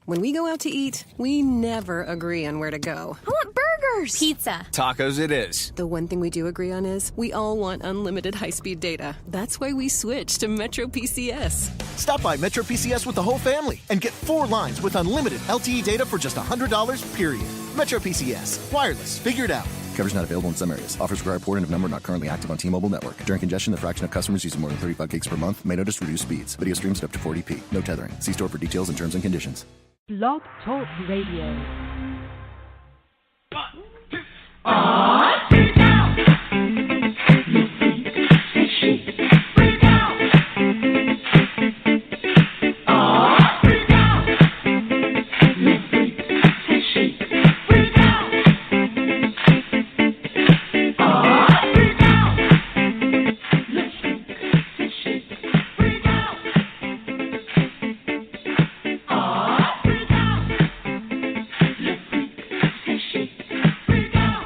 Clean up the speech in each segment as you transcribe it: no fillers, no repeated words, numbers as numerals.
When we go out to eat, we never agree on where to go. I want burgers! Pizza. Tacos it is. The one thing we do agree on is we all want unlimited high-speed data. That's why we switched to Metro PCS. Stop by Metro PCS with the whole family and get 4 lines with unlimited LTE data for just $100, period. Metro PCS. Wireless. Figured out. Coverage not available in some areas. Offers require porting of number not currently active on T-Mobile network. During congestion, the fraction of customers using more than 35 gigs per month may notice reduced speeds. Video streams at up to 40p. No tethering. See store for details and terms and conditions. Blog Talk Radio. 1, 2, break down. Your feet and shake. Break down. Break down. Your feet and shake. Break down. Break down. Your feet and shake. Break down. Break down. Your feet and shake. Break down.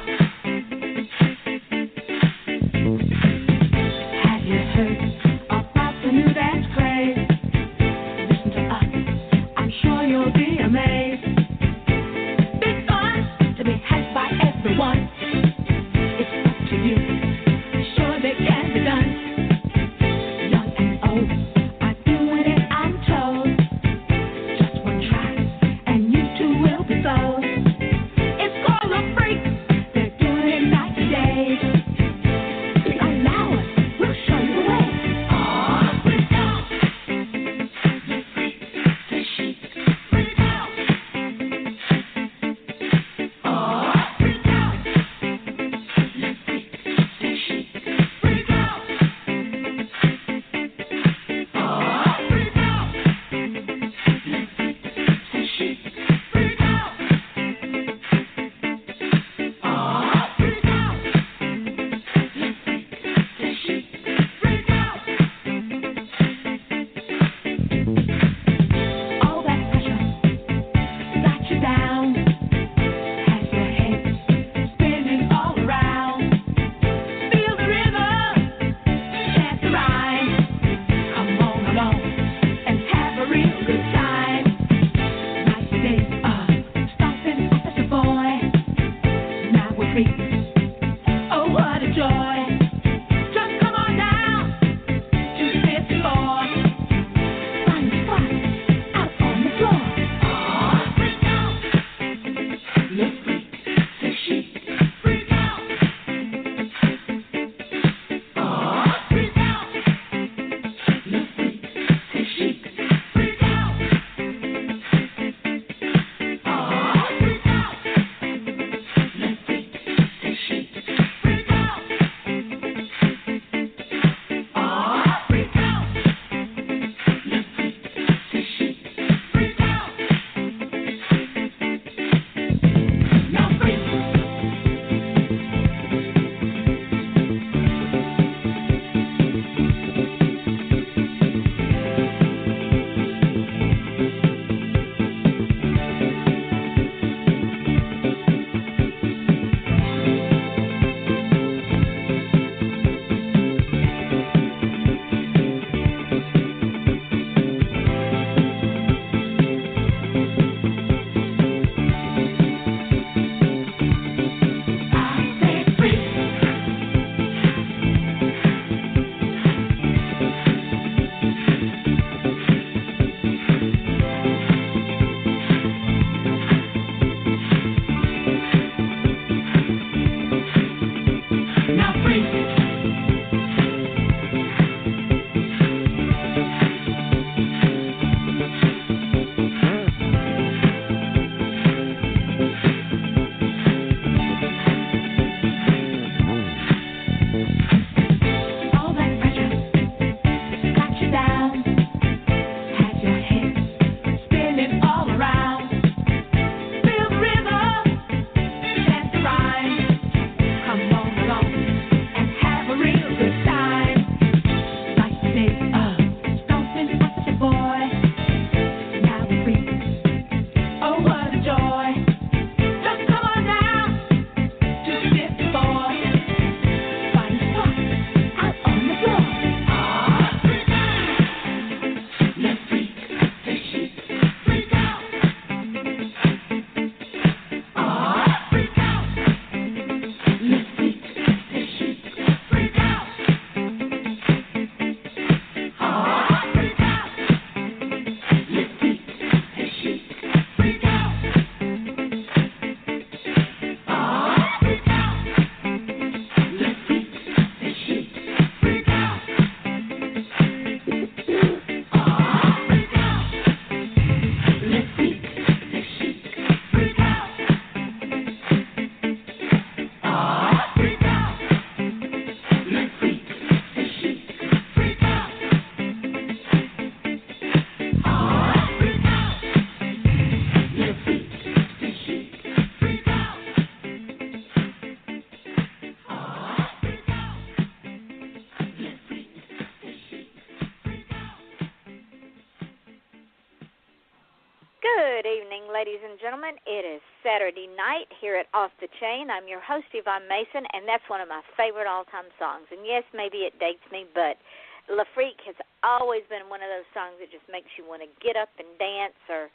evening, ladies and gentlemen. It is Saturday night here at Off the Chain. I'm your host, Yvonne Mason, and that's one of my favorite all-time songs. And yes, maybe it dates me, but La Freak has always been one of those songs that just makes you want to get up and dance or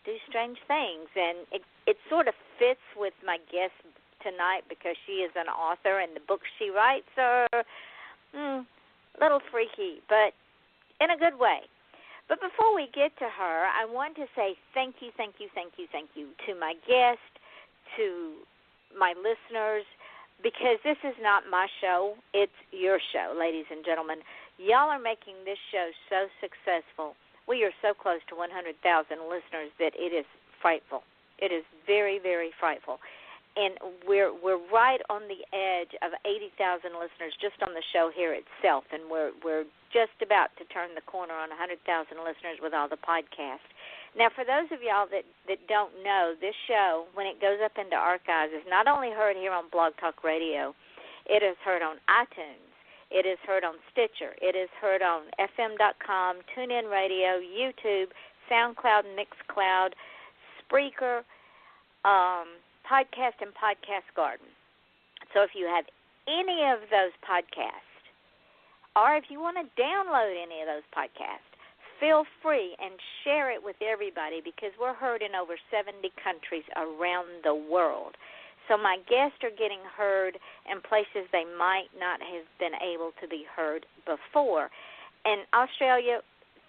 do strange things. And it sort of fits with my guest tonight because she is an author, and the books she writes are a little freaky, but in a good way. But before we get to her, I want to say thank you to my guest, to my listeners, because this is not my show. It's your show, ladies and gentlemen. Y'all are making this show so successful. We are so close to 100,000 listeners that it is frightful. It is very, very frightful. And we're right on the edge of 80,000 listeners just on the show here itself, and we're just about to turn the corner on 100,000 listeners with all the podcasts. Now, for those of y'all that don't know, this show, when it goes up into archives, is not only heard here on Blog Talk Radio, it is heard on iTunes, it is heard on Stitcher, it is heard on FM.com, TuneIn Radio, YouTube, SoundCloud, Mixcloud, Spreaker, Podcast and Podcast Garden. So if you have any of those podcasts, or if you want to download any of those podcasts, feel free and share it with everybody because we're heard in over 70 countries around the world. So my guests are getting heard in places they might not have been able to be heard before. And Australia,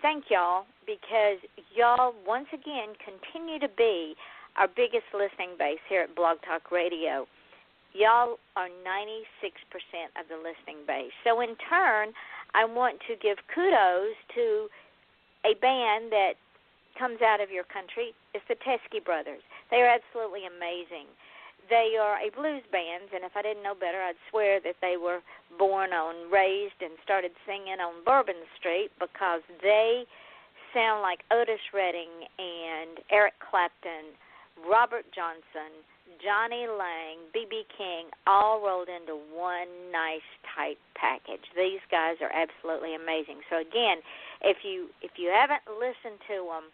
thank y'all because y'all once again continue to be our biggest listening base here at Blog Talk Radio. Y'all are 96% of the listening base. So in turn, I want to give kudos to a band that comes out of your country. It's the Teskey Brothers. They are absolutely amazing. They are a blues band, and if I didn't know better, I'd swear that they were born on, raised, and started singing on Bourbon Street because they sound like Otis Redding and Eric Clapton, Robert Johnson, Johnny Lang, B.B. King, all rolled into one nice, tight package. These guys are absolutely amazing. So, again, if you haven't listened to them,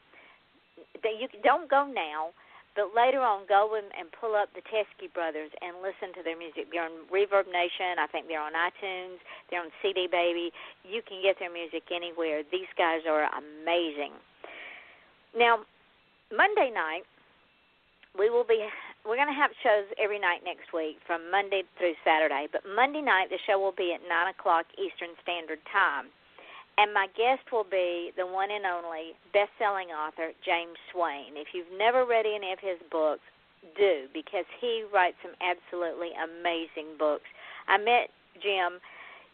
you don't go now, but later on go and pull up the Teskey Brothers and listen to their music. They're on Reverb Nation. I think they're on iTunes. They're on CD Baby. You can get their music anywhere. These guys are amazing. Now, Monday night, we're going to have shows every night next week from Monday through Saturday. But Monday night, the show will be at 9 o'clock Eastern Standard Time. And my guest will be the one and only best-selling author, James Swain. If you've never read any of his books, do, because he writes some absolutely amazing books. I met Jim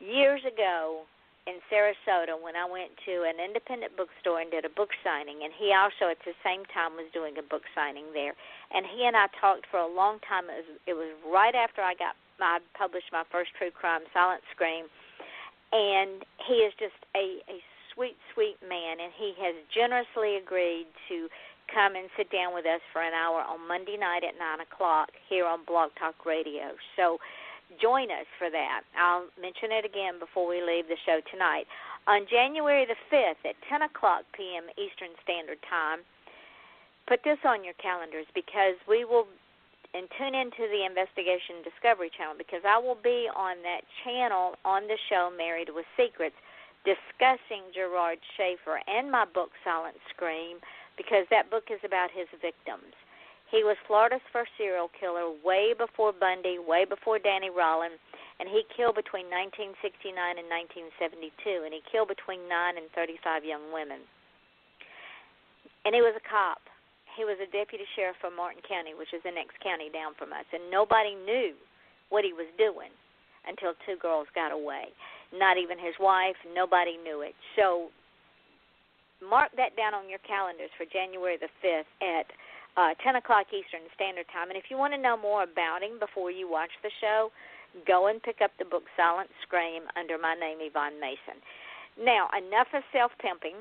years ago in Sarasota when I went to an independent bookstore and did a book signing, and he also at the same time was doing a book signing there. And he and I talked for a long time. It was right after I published my first true crime, Silent Scream, and he is just a sweet, sweet man, and he has generously agreed to come and sit down with us for an hour on Monday night at 9 o'clock here on Blog Talk Radio. So join us for that. I'll mention it again before we leave the show tonight. On January the 5th at 10 o'clock p.m. Eastern Standard Time, put this on your calendars because we will tune into the Investigation Discovery Channel because I will be on that channel on the show Married with Secrets discussing Gerard Schaefer and my book Silent Scream because that book is about his victims. He was Florida's first serial killer way before Bundy, way before Danny Rollin, and he killed between 1969 and 1972, and he killed between 9 and 35 young women. And he was a cop. He was a deputy sheriff for Martin County, which is the next county down from us, and nobody knew what he was doing until two girls got away. Not even his wife. Nobody knew it. So mark that down on your calendars for January the 5th at 10 o'clock Eastern Standard Time. And if you want to know more about him before you watch the show, go and pick up the book Silent Scream under my name, Yvonne Mason. Now, enough of self-pimping.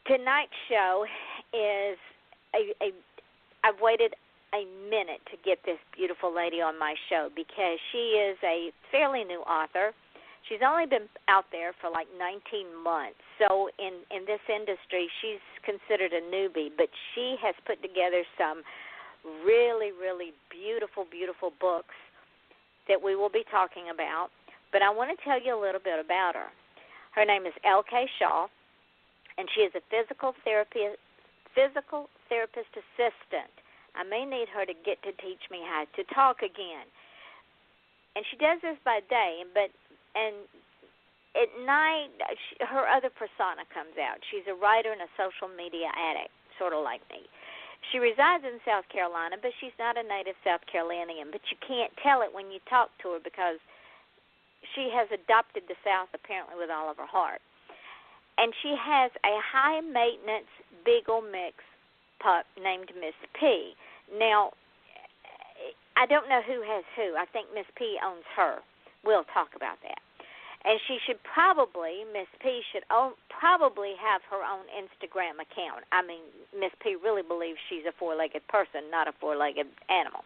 Tonight's show is I've waited a minute to get this beautiful lady on my show because she is a fairly new author. She's only been out there for like 19 months. So in this industry, she's considered a newbie, but she has put together some really, really beautiful, beautiful books that we will be talking about. But I want to tell you a little bit about her. Her name is L.K. Shaw, and she is a physical therapist assistant. I may need her to get to teach me how to talk again. And she does this by day, and at night, her other persona comes out. She's a writer and a social media addict, sort of like me. She resides in South Carolina, but she's not a native South Carolinian. But you can't tell it when you talk to her because she has adopted the South apparently with all of her heart. And she has a high-maintenance Beagle mix pup named Miss P. Now, I don't know who has who. I think Miss P owns her. We'll talk about that. And she should probably, Miss P should probably have her own Instagram account. I mean, Miss P really believes she's a four-legged person, not a four-legged animal.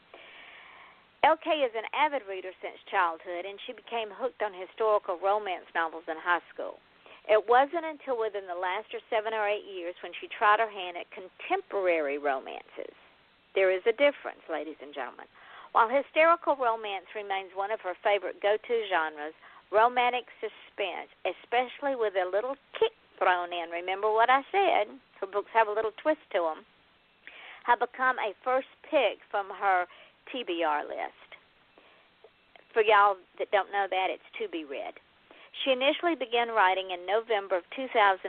LK is an avid reader since childhood, and she became hooked on historical romance novels in high school. It wasn't until within the last 7 or 8 years when she tried her hand at contemporary romances. There is a difference, ladies and gentlemen. While hysterical romance remains one of her favorite go-to genres, romantic suspense, especially with a little kick thrown in, remember what I said, her books have a little twist to them, have become a first pick from her TBR list. For y'all that don't know that, it's to be read. She initially began writing in November of 2015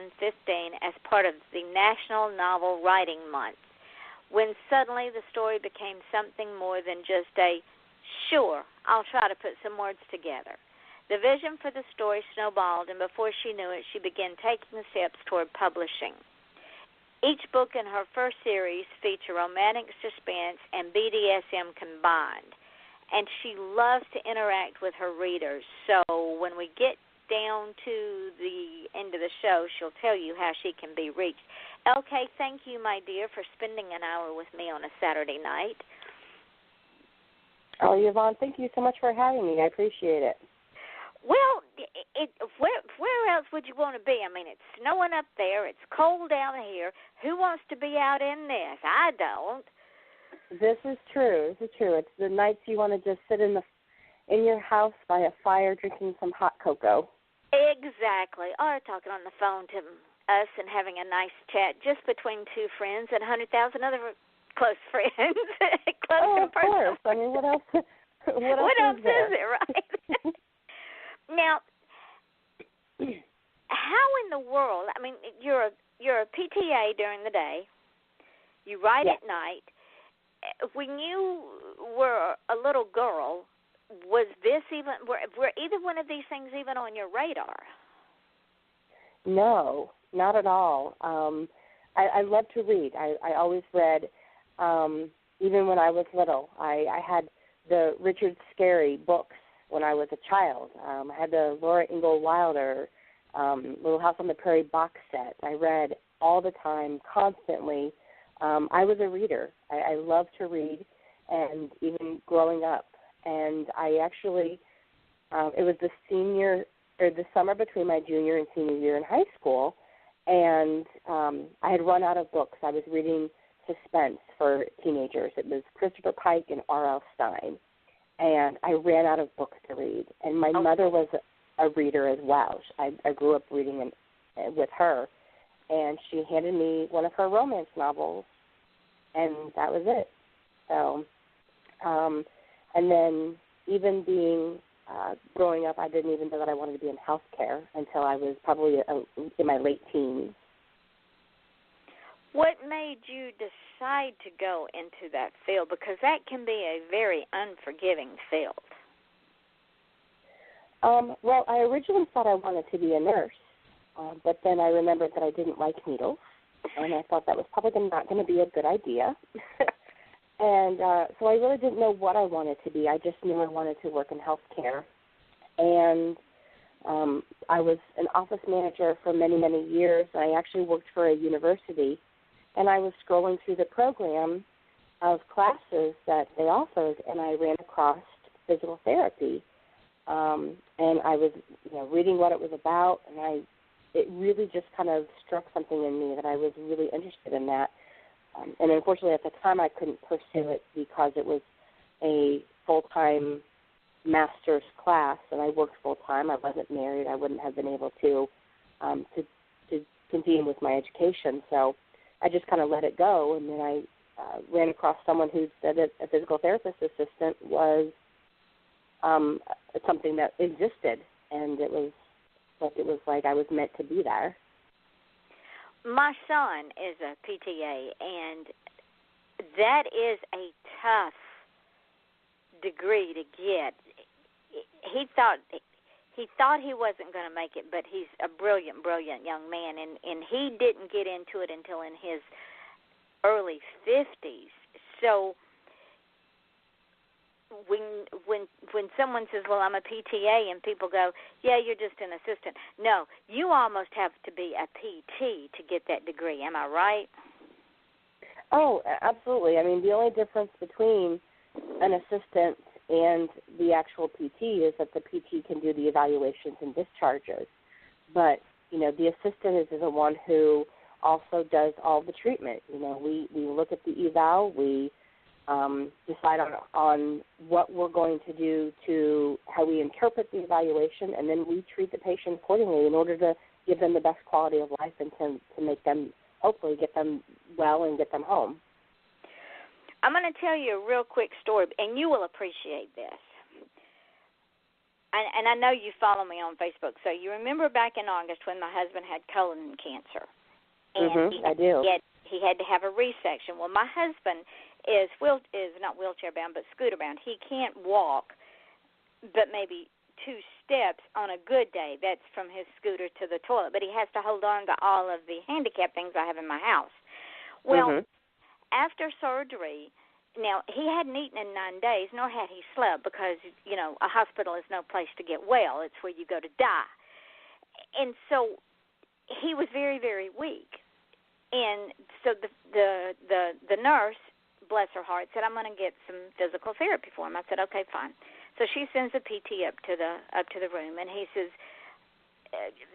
as part of the National Novel Writing Month, when suddenly the story became something more than just a, sure, I'll try to put some words together. The vision for the story snowballed, and before she knew it, she began taking steps toward publishing. Each book in her first series feature romantic suspense and BDSM combined, and she loves to interact with her readers. So when we get down to the end of the show, she'll tell you how she can be reached. LK, thank you, my dear, for spending an hour with me on a Saturday night. Oh, Yvonne, thank you so much for having me. I appreciate it. Well, where else would you want to be? I mean, it's snowing up there. It's cold down here. Who wants to be out in this? I don't. This is true. It's the nights you want to just sit in your house by a fire drinking some hot cocoa. Exactly. Or talking on the phone to us and having a nice chat just between two friends and 100,000 other close friends. Close of course. I mean, what else? What else is it, right? Now, how in the world? I mean, you're a PTA during the day. You write at night. When you were a little girl, was this even? Were either one of these things even on your radar? No, not at all. I love to read. I always read, even when I was little. I had the Richard Scarry books when I was a child. I had the Laura Ingalls Wilder Little House on the Prairie box set. I read all the time, constantly. I was a reader. I loved to read, and even growing up. And I actually, it was the summer between my junior and senior year in high school, and I had run out of books. I was reading suspense for teenagers. It was Christopher Pike and R.L. Stine. And I ran out of books to read. And my mother was a reader as well. I grew up reading with her. And she handed me one of her romance novels, and that was it. So, and then even growing up, I didn't even know that I wanted to be in healthcare until I was probably in my late teens. What made you decide to go into that field? Because that can be a very unforgiving field. Well, I originally thought I wanted to be a nurse, but then I remembered that I didn't like needles, and I thought that was probably not going to be a good idea. And so I really didn't know what I wanted to be. I just knew I wanted to work in healthcare. And I was an office manager for many, many years. I actually worked for a university, and I was scrolling through the program of classes that they offered, and I ran across physical therapy. And I was reading what it was about, and it really just kind of struck something in me that I was really interested in that. And unfortunately, at the time, I couldn't pursue it because it was a full-time master's class, and I worked full-time. I wasn't married. I wouldn't have been able to continue with my education. So I just kind of let it go, and then I ran across someone who said that a physical therapist assistant was something that existed, and it was like I was meant to be there. My son is a PTA, and that is a tough degree to get. He thought he wasn't going to make it, but he's a brilliant young man, and he didn't get into it until in his early 50s. So when someone says, well, I'm a PTA, and people go, yeah, you're just an assistant. No, you almost have to be a PT to get that degree. Am I right? Oh, absolutely. I mean, the only difference between an assistant and the actual PT is that the PT can do the evaluations and discharges. But, you know, the assistant is the one who also does all the treatment. You know, we look at the eval, we decide on what we're going to do to how we interpret the evaluation, and then we treat the patient accordingly in order to give them the best quality of life and to make them, hopefully, get them well and get them home. I'm going to tell you a real quick story, and you will appreciate this. And I know you follow me on Facebook, so you remember back in August when my husband had colon cancer. And I do. He had to have a resection. Well, my husband is not wheelchair bound, but scooter bound. He can't walk, but maybe 2 steps on a good day. That's from his scooter to the toilet. But he has to hold on to all of the handicap things I have in my house. Well, after surgery, now he hadn't eaten in 9 days, nor had he slept, because, you know, a hospital is no place to get well. It's where you go to die. And so he was very, very weak. And so the nurse, bless her heart, said, I'm going to get some physical therapy for him. I said, okay, fine. So she sends a PT up to the room, and he says,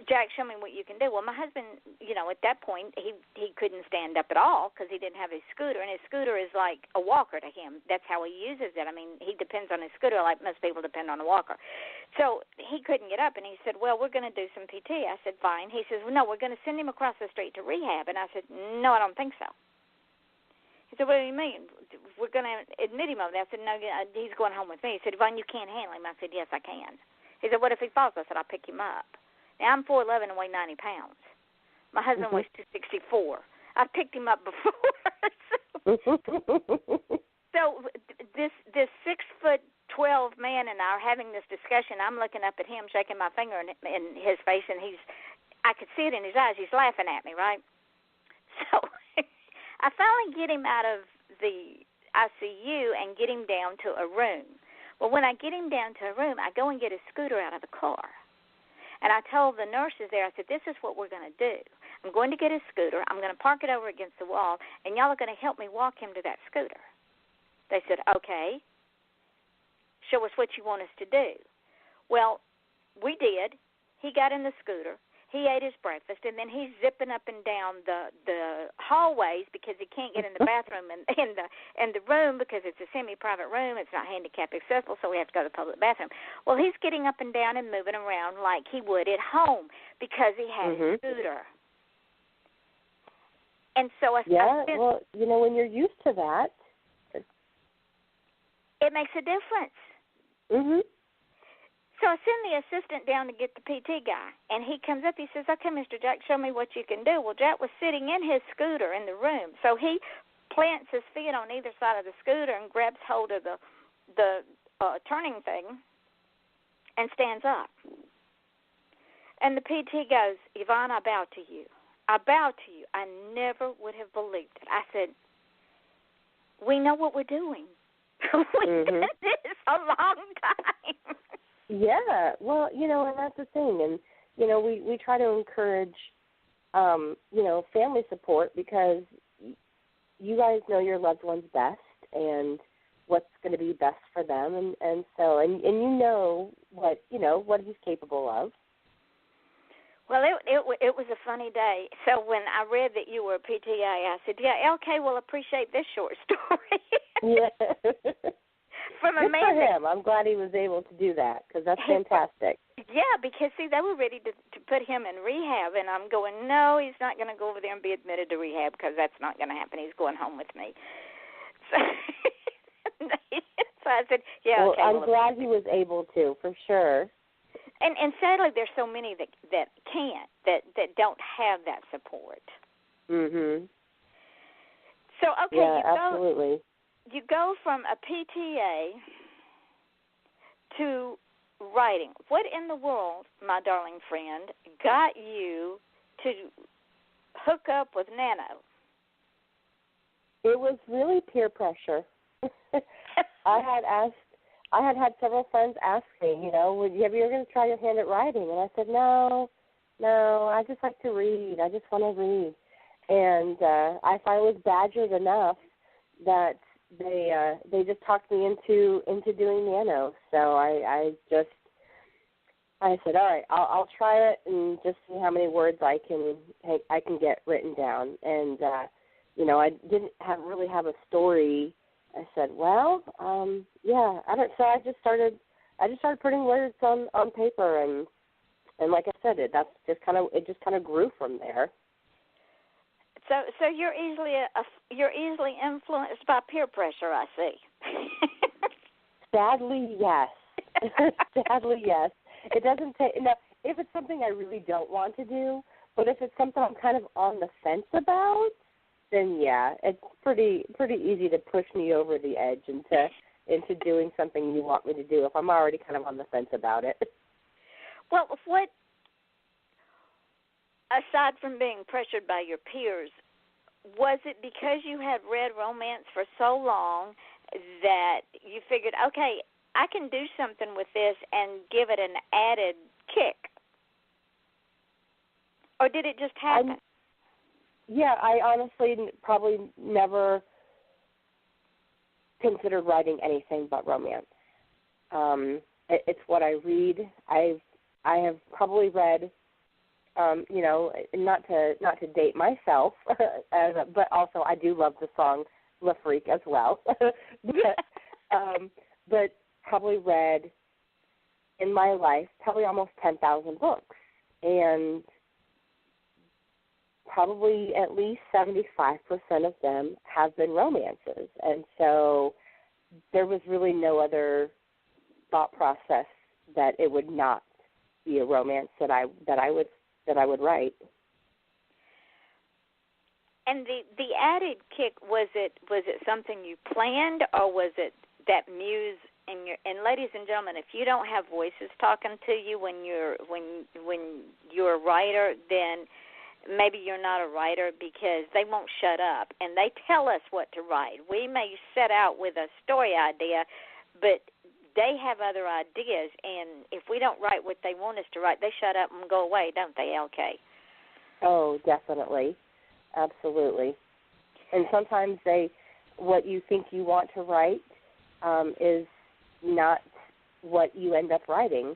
Jack, show me what you can do. Well, my husband, you know, at that point, he couldn't stand up at all because he didn't have his scooter, and his scooter is like a walker to him. That's how he uses it. I mean, he depends on his scooter like most people depend on a walker. So he couldn't get up, and he said, well, we're going to do some PT. I said, fine. He says, well, no, we're going to send him across the street to rehab. And I said, no, I don't think so. He said, what do you mean? We're going to admit him over there. I said, no, he's going home with me. He said, Yvonne, you can't handle him. I said, yes, I can. He said, what if he falls? I said, I'll pick him up. Now, I'm 4'11" and weigh 90 pounds. My husband weighs 264. I picked him up before. So this 6'12" man and I are having this discussion. I'm looking up at him, shaking my finger in his face, and I could see it in his eyes. He's laughing at me, right? So I finally get him out of the ICU and get him down to a room. Well, when I get him down to a room, I go and get his scooter out of the car. And I told the nurses there, I said, this is what we're going to do. I'm going to get his scooter. I'm going to park it over against the wall, and y'all are going to help me walk him to that scooter. They said, okay. Show us what you want us to do. Well, we did. He got in the scooter. He ate his breakfast, and then he's zipping up and down the hallways because he can't get in the bathroom and the room because it's a semi-private room. It's not handicap accessible, so we have to go to the public bathroom. Well, he's getting up and down and moving around like he would at home because he had his scooter. And so well, you know, when you're used to that, it makes a difference. So I send the assistant down to get the PT guy, and he comes up. He says, okay, Mr. Jack, show me what you can do. Well, Jack was sitting in his scooter in the room, so he plants his feet on either side of the scooter and grabs hold of the turning thing and stands up. And the PT goes, Yvonne, I bow to you. I bow to you. I never would have believed it. I said, we know what we're doing. We've done this a long time. Yeah, well, you know, and that's the thing. And, you know, we try to encourage, you know, family support because you guys know your loved ones best and what's going to be best for them. And so, and you know what he's capable of. Well, it was a funny day. So when I read that you were a PTA, I said, yeah, LK will appreciate this short story. Yeah. From a Good man for him. I'm glad he was able to do that because that's fantastic. Yeah, because, see, they were ready to put him in rehab, and I'm going, no, he's not going to go over there and be admitted to rehab because that's not going to happen. He's going home with me. So, so I said, yeah, well, okay. I'm glad he was able to, for sure. And sadly, there's so many that can't, that don't have that support. Mhm. So, okay, yeah, absolutely. You go from a PTA to writing. What in the world, my darling friend, got you to hook up with Nano? It was really peer pressure. I had several friends ask me, have you ever going to try your hand at writing? And I said, no, I just like to read. I just want to read. And I finally was badgered enough that they just talked me into doing Nano. So I said, all right, I'll try it and just see how many words I can get written down. And I didn't really have a story. I said, well, So I just started putting words on paper, and like I said, it just kind of grew from there. So you're easily influenced by peer pressure, I see. Sadly, yes. Sadly, yes. It doesn't take now. If it's something I really don't want to do, but if it's something I'm kind of on the fence about, then yeah, it's pretty easy to push me over the edge into doing something you want me to do if I'm already kind of on the fence about it. Well, what, aside from being pressured by your peers, was it because you had read romance for so long that you figured, okay, I can do something with this and give it an added kick? Or did it just happen? I honestly probably never considered writing anything but romance. It's what I read. I have probably read, not to date myself, but also I do love the song "La Freak" as well. but probably read in my life probably almost 10,000 books, and probably at least 75% of them have been romances. And so there was really no other thought process that it would not be a romance that I would write. And the added kick, was it something you planned, or was it that muse in your? And ladies and gentlemen, if you don't have voices talking to you when you're a writer, then maybe you're not a writer, because they won't shut up and they tell us what to write. We may set out with a story idea, but they have other ideas, and if we don't write what they want us to write, they shut up and go away, don't they, LK? Oh, definitely. Absolutely. And sometimes what you think you want to write is not what you end up writing.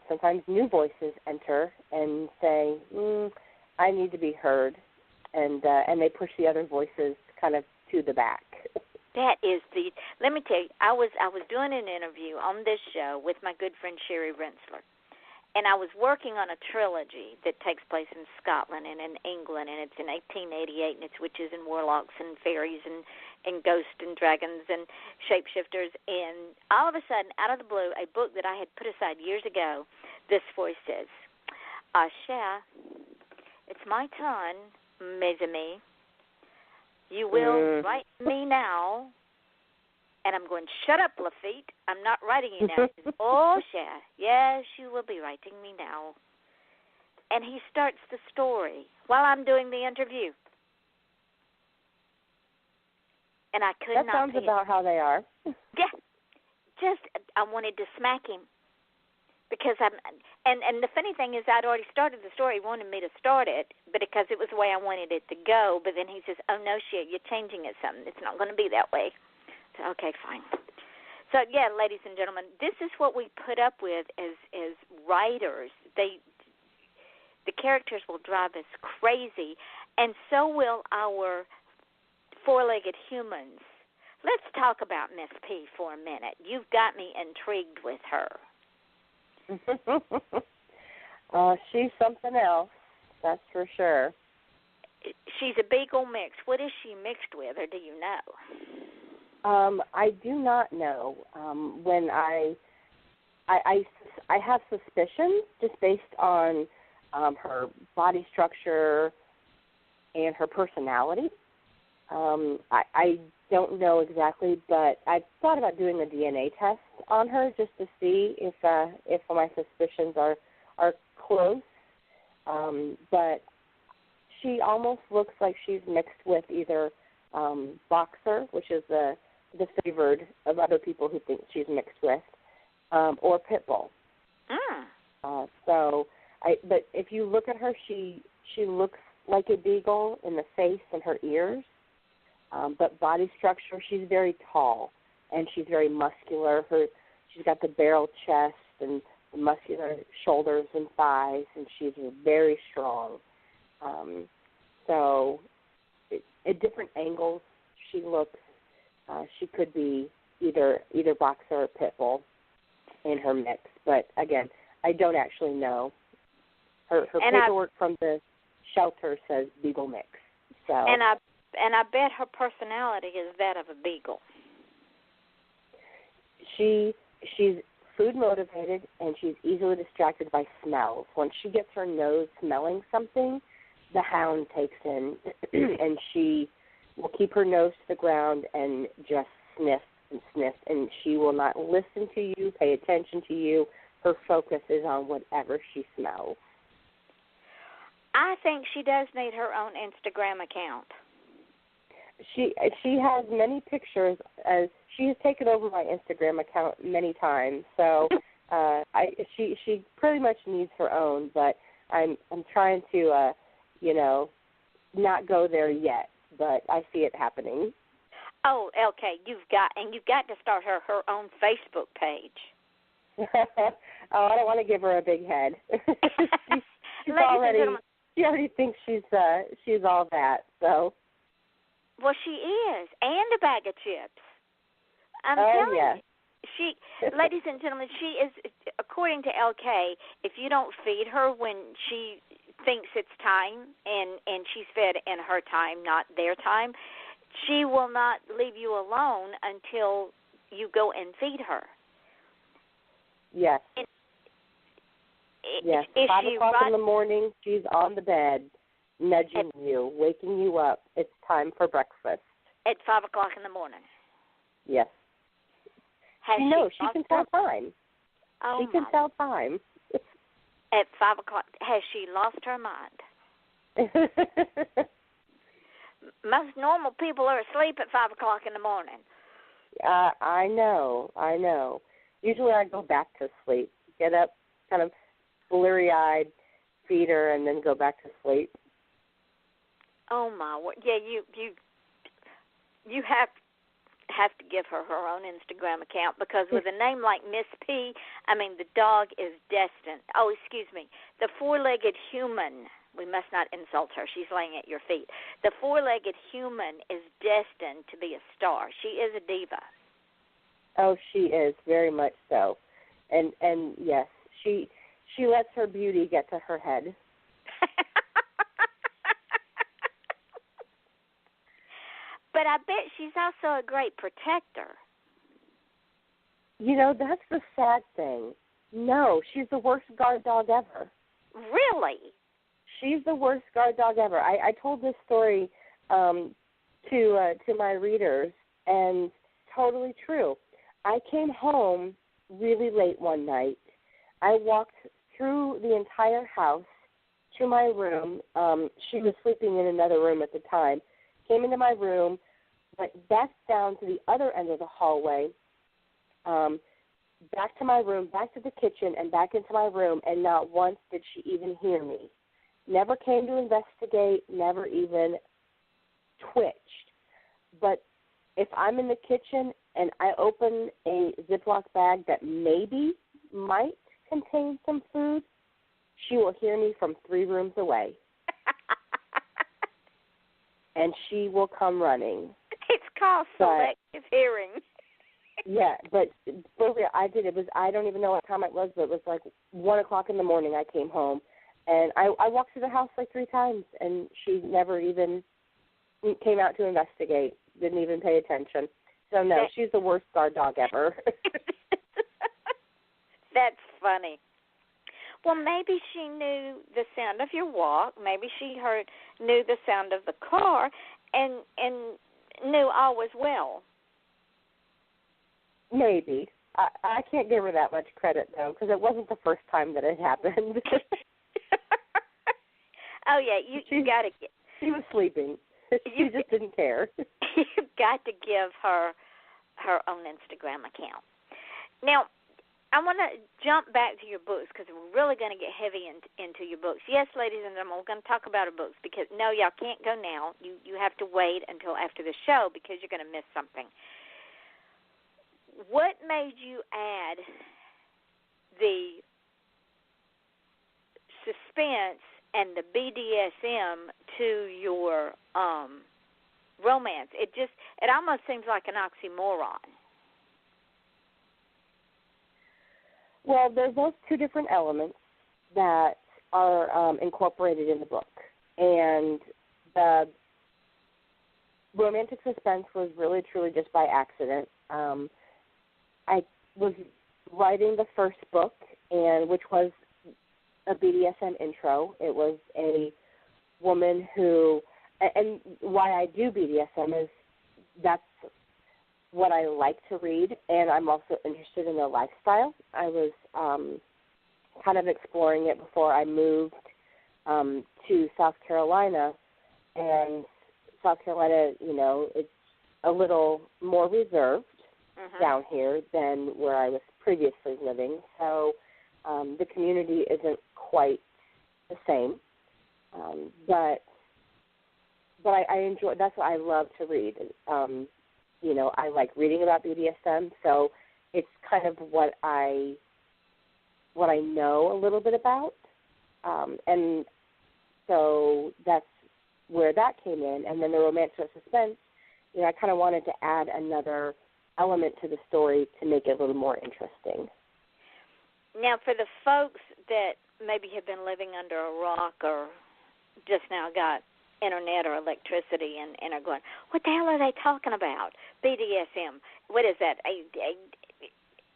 Sometimes new voices enter and say, I need to be heard, and they push the other voices kind of to the back. That is let me tell you, I was doing an interview on this show with my good friend Sherry Rensler, and I was working on a trilogy that takes place in Scotland and in England, and it's in 1888, and it's witches and warlocks and fairies and ghosts and dragons and shapeshifters, and all of a sudden, out of the blue, a book that I had put aside years ago, this voice says, Asha, it's my turn, mes amis. You will write me now. And I'm going, shut up, Lafitte. I'm not writing you now. He says, oh, Cher, yes, you will be writing me now. And he starts the story while I'm doing the interview. And I could not. That sounds about how they are. Yeah. I wanted to smack him. Because and the funny thing is, I'd already started the story. He wanted me to start it, but because it was the way I wanted it to go. But then he says, "Oh no, shit, you're changing it something. It's not going to be that way." So, okay, fine. So yeah, ladies and gentlemen, this is what we put up with as writers. the characters will drive us crazy, and so will our four-legged humans. Let's talk about Miss P for a minute. You've got me intrigued with her. She's something else, that's for sure. She's a beagle mix. What is she mixed with, or do you know? I do not know. When I have suspicions just based on her body structure and her personality. I don't know exactly, but I thought about doing a DNA test on her just to see if my suspicions are close. But she almost looks like she's mixed with either boxer, which is the favored of other people who think she's mixed with, or pit bull. But if you look at her, she looks like a beagle in the face and her ears. But body structure, she's very tall, and she's very muscular. She's got the barrel chest and the muscular shoulders and thighs, and she's very strong. So at different angles, she looks, she could be either boxer or pit bull in her mix. But, again, I don't actually know. Her paperwork from the shelter says beagle mix. So. And I bet her personality is that of a beagle. She's food motivated, and she's easily distracted by smells. When she gets her nose smelling something, the hound takes in, and she will keep her nose to the ground and just sniff and sniff, and she will not listen to you, pay attention to you. Her focus is on whatever she smells. I think she does need her own Instagram account. She has many pictures. She has taken over my Instagram account many times, so she pretty much needs her own. But I'm trying to not go there yet. But I see it happening. Oh, okay. You've got to start her own Facebook page. Oh, I don't want to give her a big head. She already thinks she's all that. So. Well, she is, and a bag of chips. I'm telling you. Ladies and gentlemen, she is, according to LK, if you don't feed her when she thinks it's time, and she's fed in her time, not their time, she will not leave you alone until you go and feed her. Yes. Yes. 5 o'clock in the morning, she's on the bed, nudging you, waking you up. It's time for breakfast. At 5 o'clock in the morning? Yes. She can tell time. Oh, she can tell time. At 5 o'clock, has she lost her mind? Most normal people are asleep at 5 o'clock in the morning. I know. Usually I go back to sleep, get up, kind of bleary-eyed, feed her, and then go back to sleep. Oh my word! Yeah, you have to give her own Instagram account, because with a name like Miss P, I mean, the dog is destined. Oh, excuse me, the four-legged human. We must not insult her. She's laying at your feet. The four-legged human is destined to be a star. She is a diva. Oh, she is, very much so. And yes, she lets her beauty get to her head. But I bet she's also a great protector. That's the sad thing. No, she's the worst guard dog ever. Really? She's the worst guard dog ever. I told this story to my readers, and totally true. I came home really late one night. I walked through the entire house to my room. She was sleeping in another room at the time. Came into my room, went back down to the other end of the hallway, back to my room, back to the kitchen, and back into my room, and not once did she even hear me. Never came to investigate, never even twitched. But if I'm in the kitchen and I open a Ziploc bag that might contain some food, she will hear me from 3 rooms away, and she will come running. It's called selective hearing. Yeah, but for real, I did. It was, I don't even know what time it was, but it was like 1 o'clock in the morning I came home. And I walked through the house like 3 times, and she never even came out to investigate, didn't even pay attention. So, no, she's the worst guard dog ever. That's funny. Well, maybe she knew the sound of your walk. Maybe she knew the sound of the car and knew all was well. Maybe. I can't give her that much credit, though, because it wasn't the first time that it happened. Oh, yeah, you got to get... She was sleeping. She just didn't care. You've got to give her own Instagram account. Now, I want to jump back to your books because we're really going to get heavy into your books. Yes, ladies and gentlemen, we're going to talk about our books because, no, y'all can't go now. You have to wait until after the show because you're going to miss something. What made you add the suspense and the BDSM to your romance? It almost seems like an oxymoron. Well, there's those 2 different elements that are incorporated in the book. And the romantic suspense was really, truly just by accident. I was writing the first book, and which was a BDSM intro. It was a woman who, and why I do BDSM is that's what I like to read, and I'm also interested in the lifestyle. I was kind of exploring it before I moved to South Carolina, and South Carolina, it's a little more reserved down here than where I was previously living, so the community isn't quite the same, but I enjoy. That's what I love to read. I like reading about BDSM, so it's kind of what I know a little bit about, and so that's where that came in. And then the romantic suspense, I kind of wanted to add another element to the story to make it a little more interesting. Now, for the folks that maybe have been living under a rock or just now got internet or electricity and are going, what the hell are they talking about? BDSM. What is that?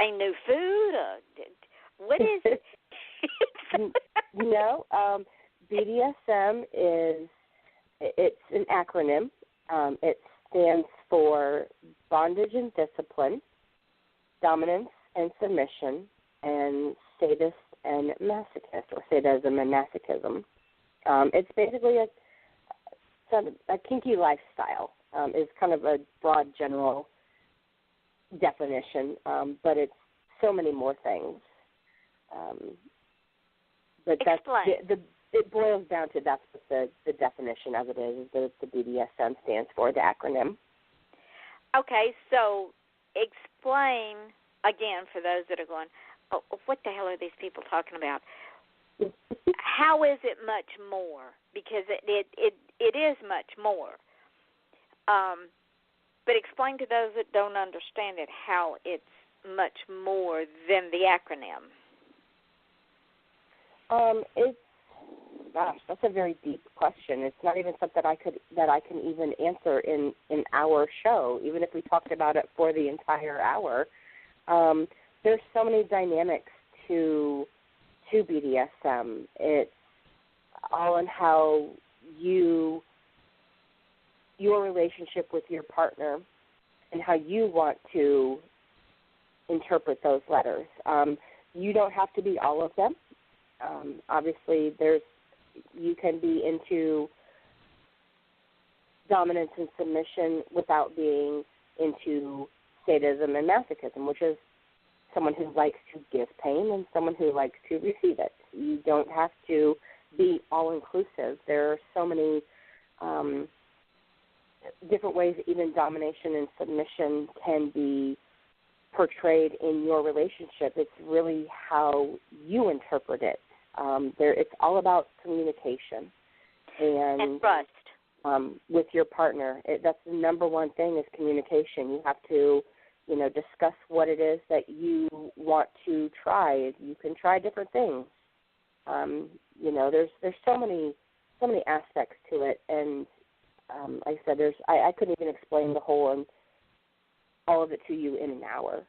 A new food? What is it? BDSM it's an acronym. It stands for bondage and discipline, dominance and submission, and sadist and masochist, or sadism and masochism. It's basically a kinky lifestyle is kind of a broad general definition, but it's so many more things. But Explain. It boils down to that's what the definition of it is that the BDSM stands for, the acronym. Okay, so explain again for those that are going, oh, what the hell are these people talking about? How is it much more? Because it is much more. But explain to those that don't understand it how it's much more than the acronym. That's a very deep question. It's not even something that I can even answer in our show, even if we talked about it for the entire hour. There's so many dynamics to BDSM. It's all in how your relationship with your partner and how you want to interpret those letters. You don't have to be all of them. Obviously, you can be into dominance and submission without being into sadism and masochism, which is someone who likes to give pain and someone who likes to receive it. You don't have to be all-inclusive. There are so many different ways that even domination and submission can be portrayed in your relationship. It's really how you interpret it. It's all about communication and trust. With your partner. That's the number one thing is communication. You have to, discuss what it is that you want to try. You can try different things. There's so many aspects to it, and like I said, I couldn't even explain the whole and all of it to you in an hour.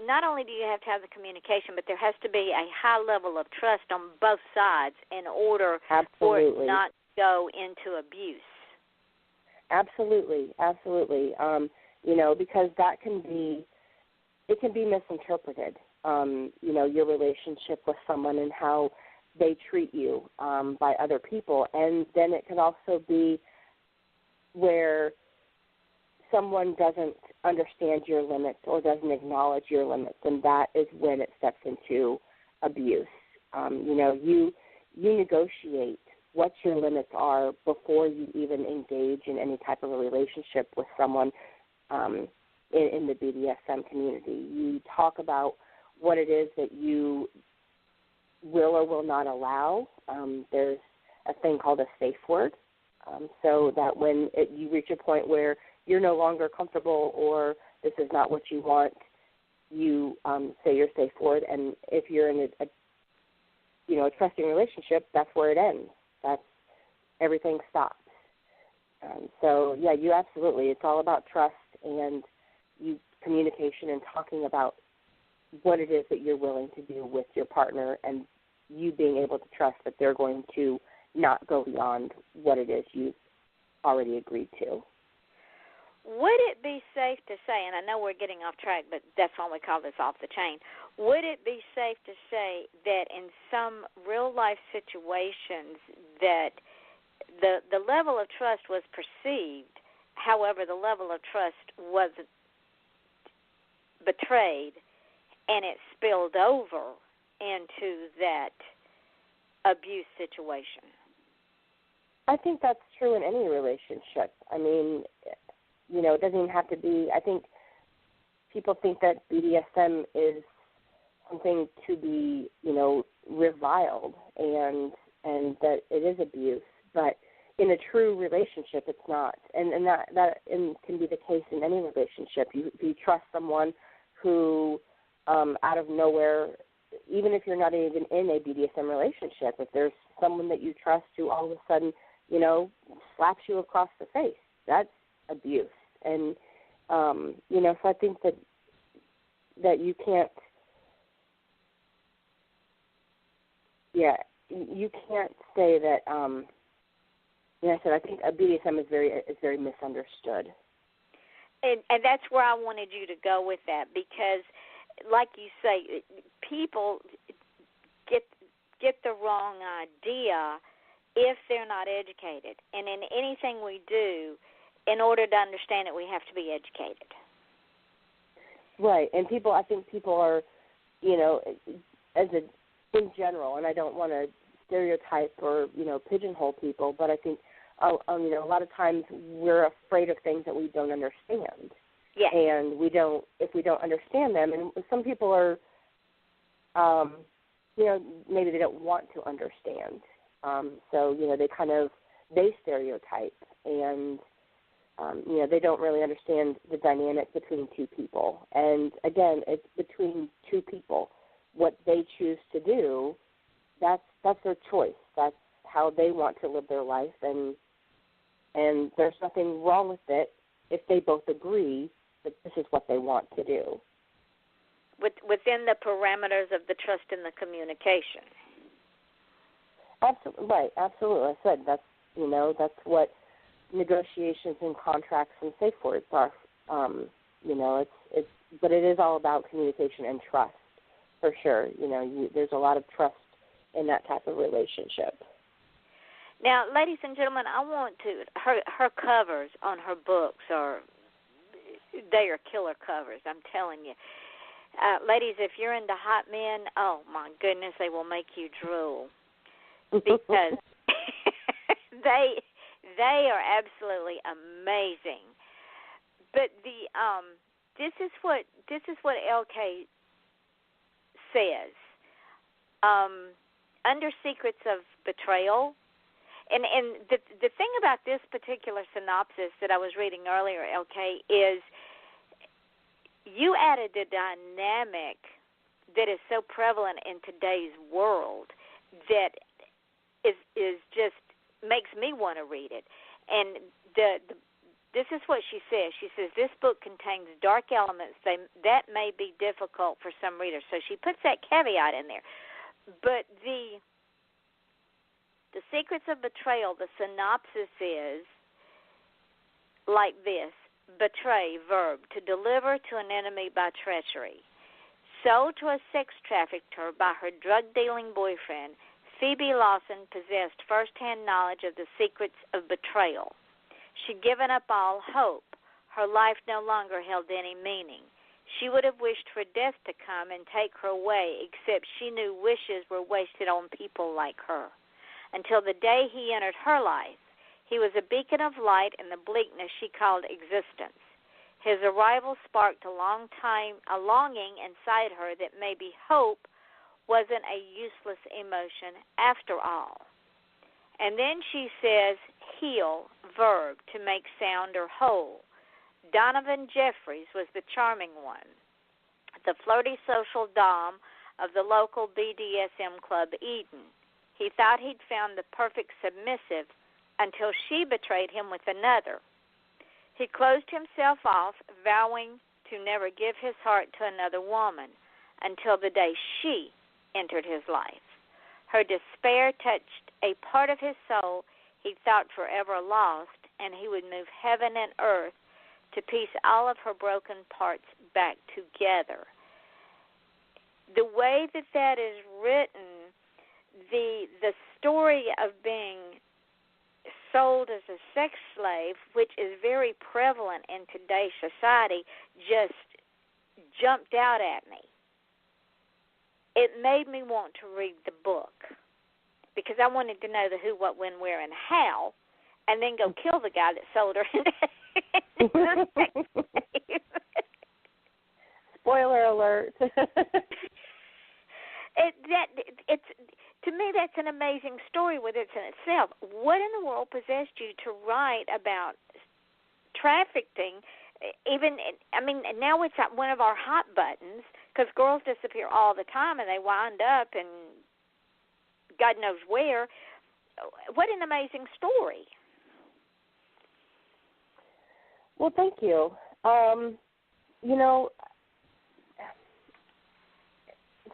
Not only do you have to have the communication, but there has to be a high level of trust on both sides in order for it not to go into abuse. Absolutely. Because that can be misinterpreted. Your relationship with someone and how they treat you by other people, and then it can also be where someone doesn't understand your limits or doesn't acknowledge your limits, and that is when it steps into abuse. You negotiate what your limits are before you even engage in any type of a relationship with someone in the BDSM community. You talk about what it is that you will or will not allow. There's a thing called a safe word, so that when you reach a point where you're no longer comfortable or this is not what you want, you say your safe word. And if you're in a trusting relationship, that's where it ends. Everything stops. You absolutely. It's all about trust and communication and talking about what it is that you're willing to do with your partner, and you being able to trust that they're going to not go beyond what it is you've already agreed to. Would it be safe to say, and I know we're getting off track, but that's why we call this Off the Chain, would it be safe to say that in some real-life situations that the level of trust was perceived, however, the level of trust was betrayed, and it spilled over into that abuse situation? I think that's true in any relationship. I mean, it doesn't even have to be. I think people think that BDSM is something to be, reviled and that it is abuse. But in a true relationship, it's not. And that can be the case in any relationship. You trust someone who, out of nowhere, even if you're not even in a BDSM relationship, if there's someone that you trust who all of a sudden, slaps you across the face, that's abuse. And, so I think that you can't, you can't say that, I think BDSM is very misunderstood. And that's where I wanted you to go with that, because, like you say, people get the wrong idea if they're not educated. And in anything we do, in order to understand it, we have to be educated. Right, and I think people are, in general, and I don't want to stereotype or, pigeonhole people, but I think, a lot of times we're afraid of things that we don't understand. Yeah. And if we don't understand them, and some people are, maybe they don't want to understand. So, they stereotype, and, they don't really understand the dynamic between two people. And, again, it's between two people. What they choose to do, that's their choice. That's how they want to live their life, and there's nothing wrong with it if they both agree that this is what they want to do. Within the parameters of the trust and the communication. Absolutely, right, absolutely. I said that's what negotiations and contracts and safe words are. But it is all about communication and trust, for sure. There's a lot of trust in that type of relationship. Now, ladies and gentlemen, I want her covers on her books they are killer covers, I'm telling you. Ladies, if you're into hot men, oh my goodness, they will make you drool, because they are absolutely amazing. But this is what LK says, under Secrets of Betrayal, and the thing about this particular synopsis that I was reading earlier, LK, is you added a dynamic that is so prevalent in today's world that is just makes me want to read it. And this is what she says. She says, this book contains dark elements that may be difficult for some readers. So she puts that caveat in there. But the Secrets of Betrayal, the synopsis is like this: betray, verb, to deliver to an enemy by treachery. Sold to a sex trafficker by her drug-dealing boyfriend, Phoebe Lawson possessed first-hand knowledge of the secrets of betrayal. She'd given up all hope. Her life no longer held any meaning. She would have wished for death to come and take her away, except she knew wishes were wasted on people like her. Until the day he entered her life, he was a beacon of light in the bleakness she called existence. His arrival sparked a longing inside her that maybe hope wasn't a useless emotion after all. And then she says, heal, verb, to make sound or whole. Donovan Jeffries was the charming one, the flirty social dom of the local BDSM club Eden. He thought he'd found the perfect submissive until she betrayed him with another. He closed himself off, vowing to never give his heart to another woman until the day she entered his life. Her despair touched a part of his soul he thought forever lost, and he would move heaven and earth to piece all of her broken parts back together. The way that is written, the story of being sold as a sex slave, which is very prevalent in today's society, just jumped out at me. It made me want to read the book because I wanted to know the who, what, when, where, and how, and then go kill the guy that sold her. Spoiler alert. It's to me, that's an amazing story within itself. What in the world possessed you to write about trafficking? Now it's one of our hot buttons because girls disappear all the time and they wind up in God knows where. What an amazing story. Well, thank you.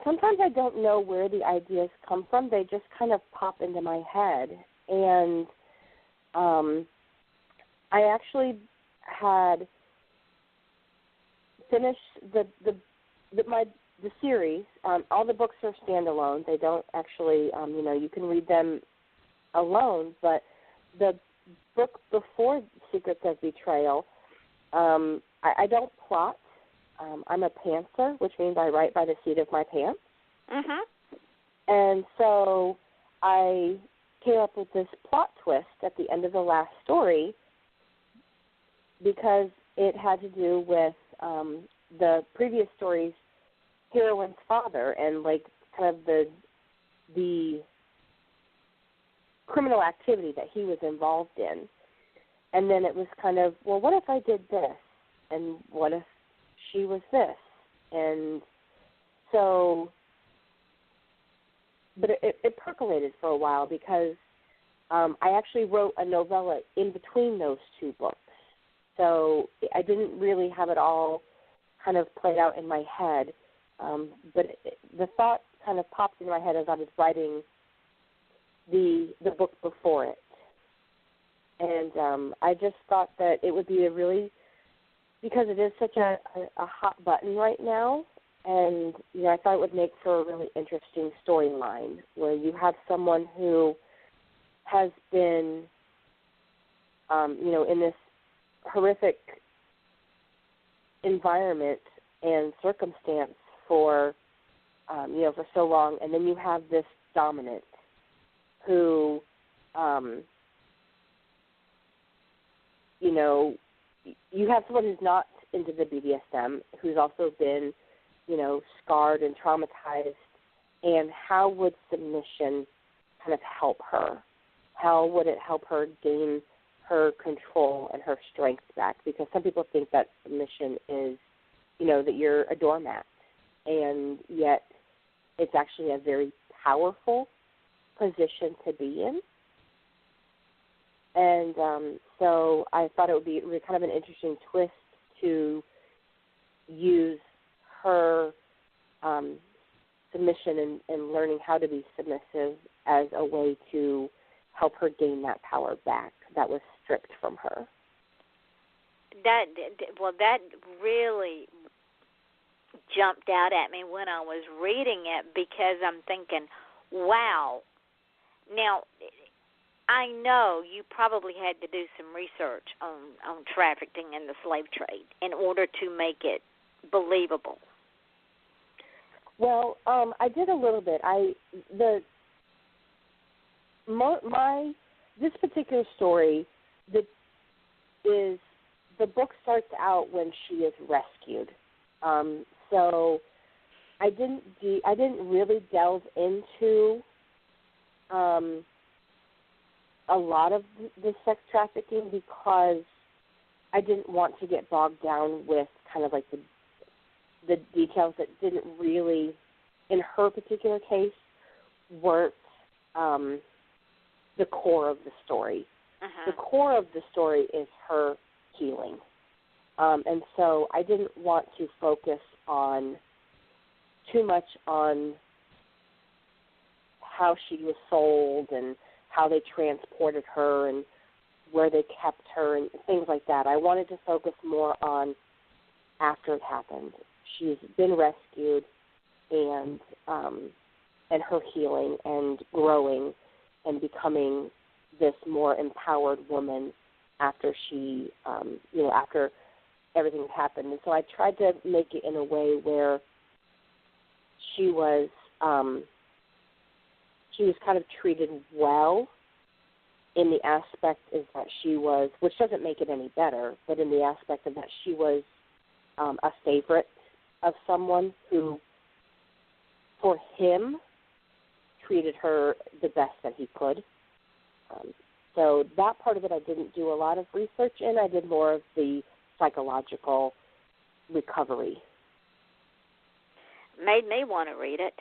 Sometimes I don't know where the ideas come from. They just kind of pop into my head. And I actually had finished the series. All the books are standalone. They don't actually, you can read them alone. But the book before Secrets of Betrayal, I don't plot. I'm a pantser, which means I write by the seat of my pants. Mm-hmm. And so I came up with this plot twist at the end of the last story because it had to do with the previous story's heroine's father and, kind of the criminal activity that he was involved in. And then it was kind of, well, what if I did this? And what if she was this? And so, but it percolated for a while because I actually wrote a novella in between those two books. So I didn't really have it all kind of played out in my head. But the thought kind of popped into my head as I was writing the book before it. And I just thought that it would be because it is such a hot button right now, and I thought it would make for a really interesting storyline where you have someone who has been, in this horrific environment and circumstance for so long, and then you have this dominant who, you have someone who's not into the BDSM, who's also been, scarred and traumatized, and how would submission kind of help her? How would it help her gain her control and her strength back? Because some people think that submission is, that you're a doormat, and yet it's actually a very powerful position to be in. And so I thought it would be kind of an interesting twist to use her submission and learning how to be submissive as a way to help her gain that power back that was stripped from her. That really jumped out at me when I was reading it, because I'm thinking, wow. Now, I know you probably had to do some research on trafficking and the slave trade in order to make it believable. Well, I did a little bit. This particular story, the book starts out when she is rescued. So I didn't really delve into a lot of the sex trafficking, because I didn't want to get bogged down with kind of like the details that didn't really, in her particular case, weren't the core of the story. Uh-huh. The core of the story is her healing. And so I didn't want to focus too much on how she was sold and how they transported her and where they kept her and things like that. I wanted to focus more on after it happened. She's been rescued, and her healing and growing and becoming this more empowered woman after she, after everything happened. And so I tried to make it in a way where she was kind of treated well, in the aspect is that she was, which doesn't make it any better, but in the aspect of that she was a favorite of someone who, for him, treated her the best that he could. So that part of it I didn't do a lot of research in. I did more of the psychological recovery. Made me want to read it.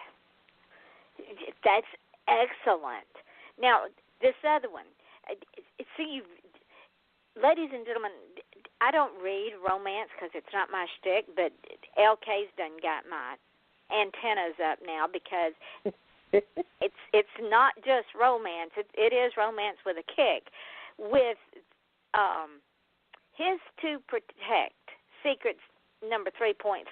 That's excellent. Now, this other one. See, ladies and gentlemen, I don't read romance because it's not my shtick, but LK's done got my antennas up now, because it's not just romance. It is romance with a kick. With his To Protect, Secrets number 3.5.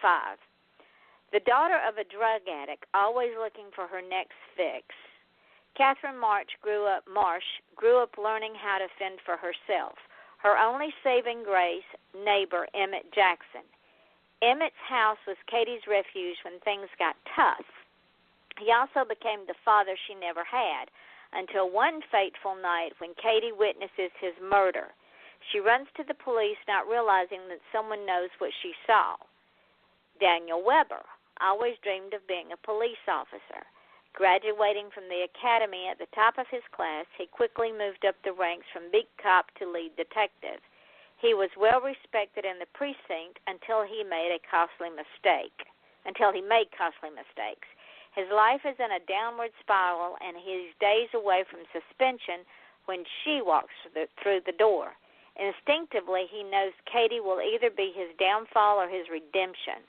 The daughter of a drug addict, always looking for her next fix, Catherine Marsh grew up learning how to fend for herself. Her only saving grace, neighbor Emmett Jackson. Emmett's house was Katie's refuge when things got tough. He also became the father she never had, until one fateful night when Katie witnesses his murder. She runs to the police, not realizing that someone knows what she saw. Daniel Weber always dreamed of being a police officer. Graduating from the academy at the top of his class, he quickly moved up the ranks from beat cop to lead detective. He was well respected in the precinct until he made costly mistakes. His life is in a downward spiral, and he's days away from suspension when she walks through the door. Instinctively, he knows Katie will either be his downfall or his redemption.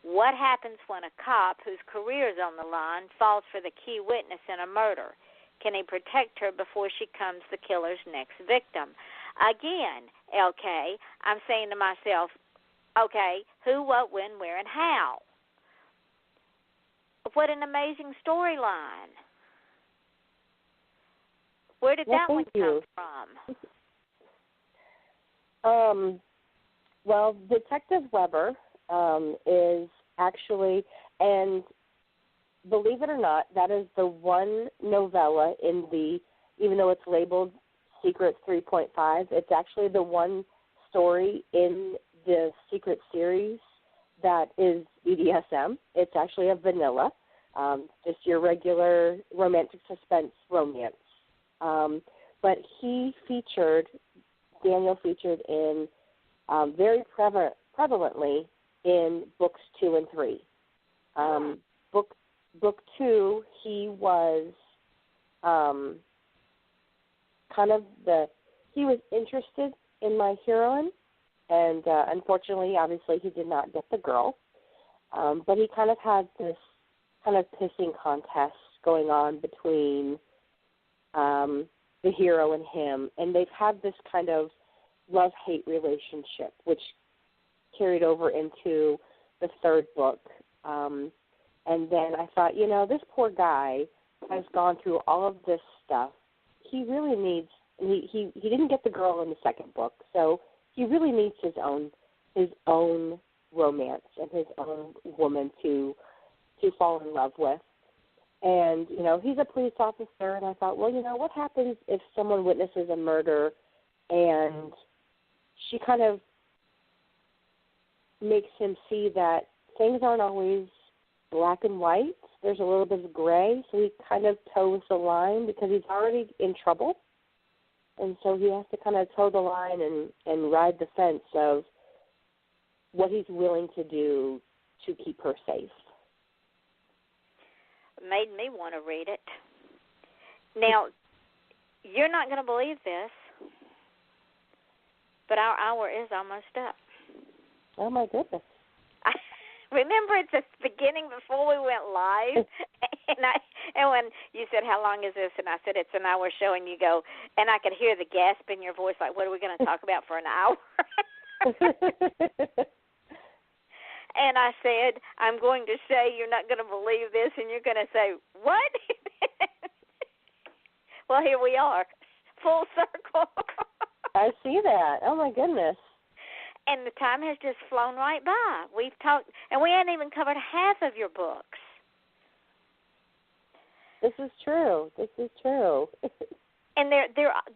What happens when a cop whose career is on the line falls for the key witness in a murder? Can he protect her before she becomes the killer's next victim? Again, LK, I'm saying to myself, okay, who, what, when, where, and how? What an amazing storyline. Where did that one come from? Well, Detective Weber is actually, and believe it or not, that is the one novella in the, even though it's labeled Secrets 3.5, it's actually the one story in the Secret series that is BDSM. It's actually a vanilla, just your regular romantic suspense romance. But Daniel featured in very prevalently in books 2 and 3. Book 2, he was he was interested in my heroine, and unfortunately, obviously, he did not get the girl. But he kind of had this kind of pissing contest going on between the hero and him, and they've had this kind of love-hate relationship, which carried over into the 3rd book. And then I thought, this poor guy has gone through all of this stuff. He really needs, he didn't get the girl in the 2nd book, so he really needs his own romance and his own woman to fall in love with. And, he's a police officer, and I thought, well, what happens if someone witnesses a murder and she kind of makes him see that things aren't always black and white. There's a little bit of gray, so he kind of toes the line because he's already in trouble. And so he has to kind of toe the line and ride the fence of what he's willing to do to keep her safe. Made me want to read it. Now, you're not going to believe this, but our hour is almost up. Oh, my goodness. Remember at the beginning before we went live, and when you said, how long is this? And I said, it's an hour show, and you go, and I could hear the gasp in your voice, like, what are we going to talk about for an hour? And I said, I'm going to say you're not going to believe this, and you're going to say, what? Well, here we are, full circle. I see that. Oh, my goodness. And the time has just flown right by. We've talked, and we hadn't even covered half of your books. This is true. And the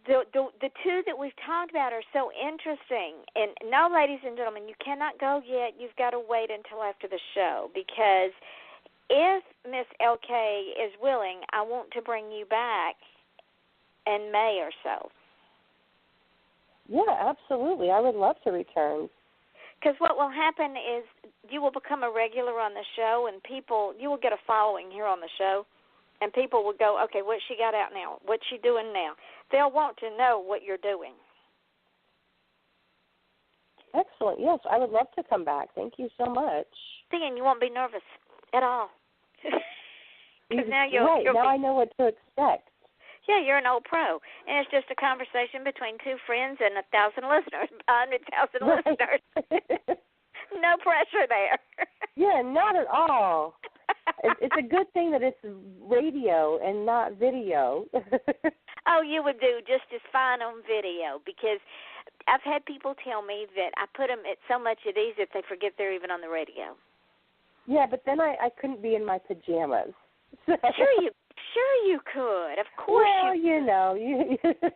2 that we've talked about are so interesting. And no, ladies and gentlemen, you cannot go yet. You've got to wait until after the show, because if Miss LK is willing, I want to bring you back in May or so. Yeah, absolutely. I would love to return. Because what will happen is you will become a regular on the show, and you will get a following here on the show, and people will go, okay, what's she got out now? What's she doing now? They'll want to know what you're doing. Excellent. Yes, I would love to come back. Thank you so much. See, and you won't be nervous at all. Because now now I know what to expect. Yeah, you're an old pro. And it's just a conversation between 2 friends and 1,000 listeners, 100,000 listeners. No pressure there. Yeah, not at all. It's a good thing that it's radio and not video. Oh, you would do just as fine on video, because I've had people tell me that I put them at so much at ease that they forget they're even on the radio. Yeah, but then I couldn't be in my pajamas. Sure you could. Of course well, you could.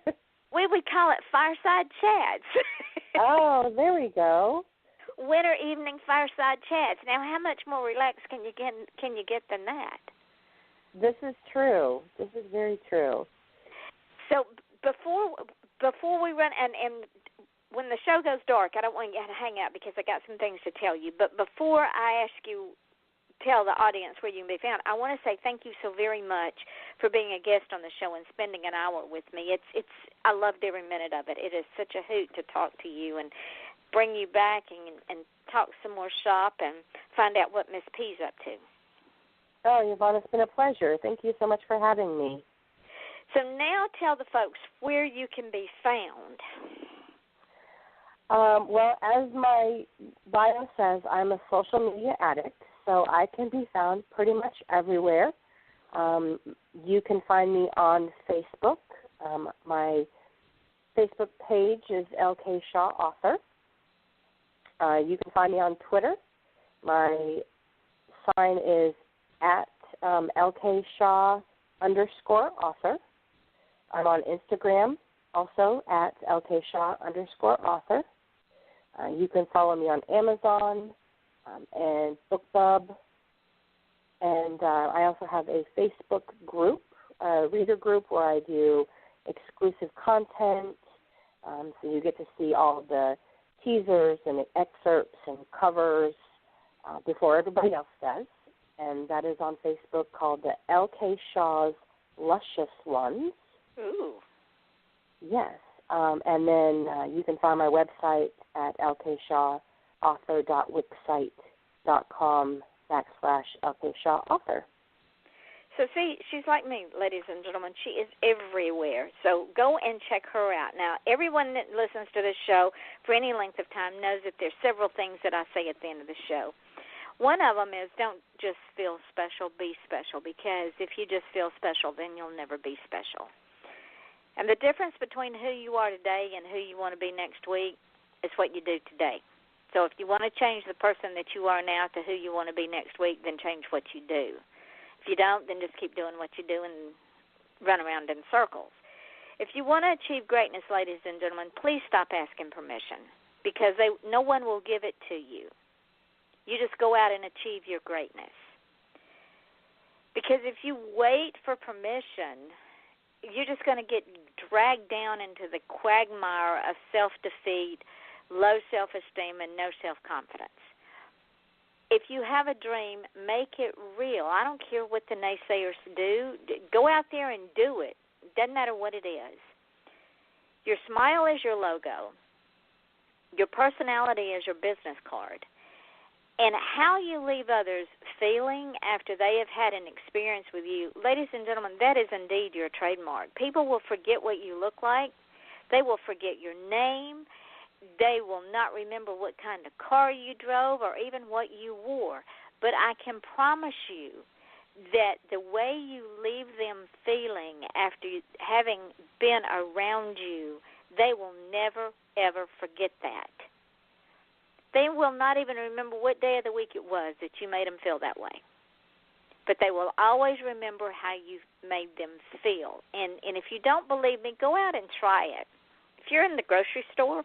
We would call it fireside chats. Oh, there we go. Winter evening fireside chats. Now, how much more relaxed can you get than that? This is true. This is very true. So before we run, and when the show goes dark, I don't want you to hang out because I got some things to tell you. But before I tell the audience where you can be found, I want to say thank you so very much for being a guest on the show and spending an hour with me. I loved every minute of it. It is such a hoot to talk to you and bring you back and talk some more shop and find out what Miss P's up to. Oh, Yvonne, it's been a pleasure. Thank you so much for having me. So now tell the folks where you can be found. Well, as my bio says, I'm a social media addict, so I can be found pretty much everywhere. You can find me on Facebook. My Facebook page is LK Shaw Author. You can find me on Twitter. My sign is at LK Shaw _author. I'm on Instagram also at LK Shaw _author. You can follow me on Amazon, and BookBub. And I also have a Facebook group, a reader group, where I do exclusive content. So you get to see all the teasers and excerpts and covers before everybody else does. And that is on Facebook, called the L.K. Shaw's Luscious Ones. Ooh. Yes. And then you can find my website at lkshawauthor.wixsite.com/lkshawauthor. So, see, she's like me, ladies and gentlemen. She is everywhere. So go and check her out. Now, everyone that listens to this show for any length of time knows that there's several things that I say at the end of the show. One of them is don't just feel special, be special, because if you just feel special, then you'll never be special. And the difference between who you are today and who you want to be next week is what you do today. So if you want to change the person that you are now to who you want to be next week, then change what you do. If you don't, then just keep doing what you do and run around in circles. If you want to achieve greatness, ladies and gentlemen, please stop asking permission, because no one will give it to you. You just go out and achieve your greatness. Because if you wait for permission, you're just going to get dragged down into the quagmire of self-defeat, low self-esteem, and no self-confidence. If you have a dream, make it real. I don't care what the naysayers do. Go out there and do it. Doesn't matter what it is. Your smile is your logo. Your personality is your business card. And how you leave others feeling after they have had an experience with you, ladies and gentlemen, that is indeed your trademark. People will forget what you look like. They will forget your name. They will not remember what kind of car you drove or even what you wore. But I can promise you that the way you leave them feeling after having been around you, they will never, ever forget that. They will not even remember what day of the week it was that you made them feel that way. But they will always remember how you made them feel. And if you don't believe me, go out and try it. If you're in the grocery store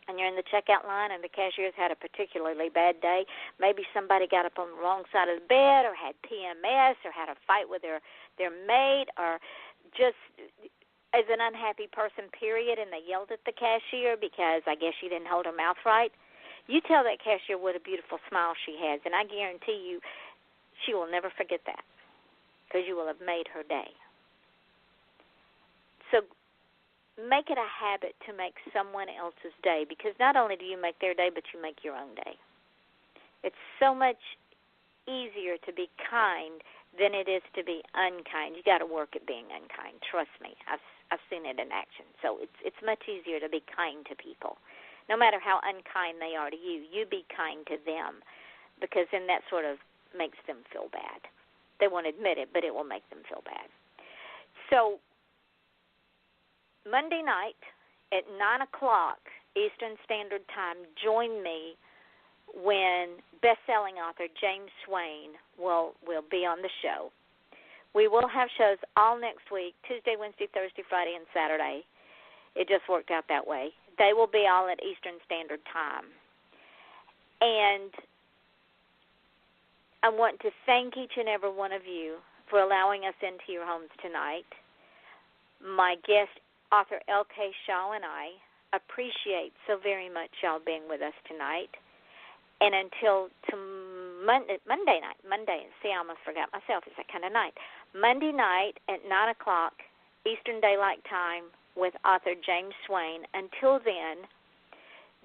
and you're in the checkout line and the cashier's had a particularly bad day, maybe somebody got up on the wrong side of the bed or had PMS or had a fight with their mate or just is an unhappy person, period, and they yelled at the cashier because I guess she didn't hold her mouth right, you tell that cashier what a beautiful smile she has, and I guarantee you she will never forget that because you will have made her day. So make it a habit to make someone else's day, because not only do you make their day, but you make your own day. It's so much easier to be kind than it is to be unkind. You got to work at being unkind. Trust me, I've seen it in action. So it's much easier to be kind to people, no matter how unkind they are to you. You be kind to them, because then that sort of makes them feel bad. They won't admit it, but it will make them feel bad. So Monday night at 9 o'clock Eastern Standard Time, join me when best-selling author James Swain will be on the show. We will have shows all next week, Tuesday, Wednesday, Thursday, Friday, and Saturday. It just worked out that way. They will be all at Eastern Standard Time. And I want to thank each and every one of you for allowing us into your homes tonight. My guest, author L.K. Shaw, and I appreciate so very much y'all being with us tonight. And until Monday night, see, I almost forgot myself, it's that kind of night. Monday night at 9 o'clock Eastern Daylight Time with author James Swain. Until then,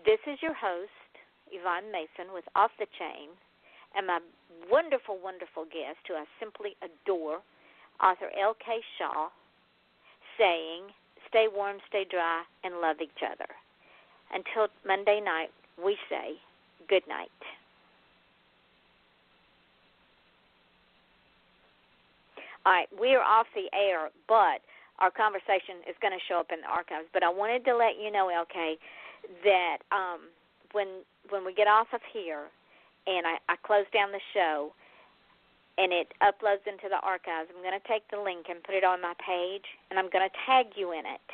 this is your host, Yvonne Mason, with Off the Chain, and my wonderful, wonderful guest, who I simply adore, author L.K. Shaw, saying, stay warm, stay dry, and love each other. Until Monday night, we say good night. All right, we are off the air, but our conversation is going to show up in the archives. But I wanted to let you know, LK, that when we get off of here and I close down the show and it uploads into the archives, I'm going to take the link and put it on my page, and I'm going to tag you in it.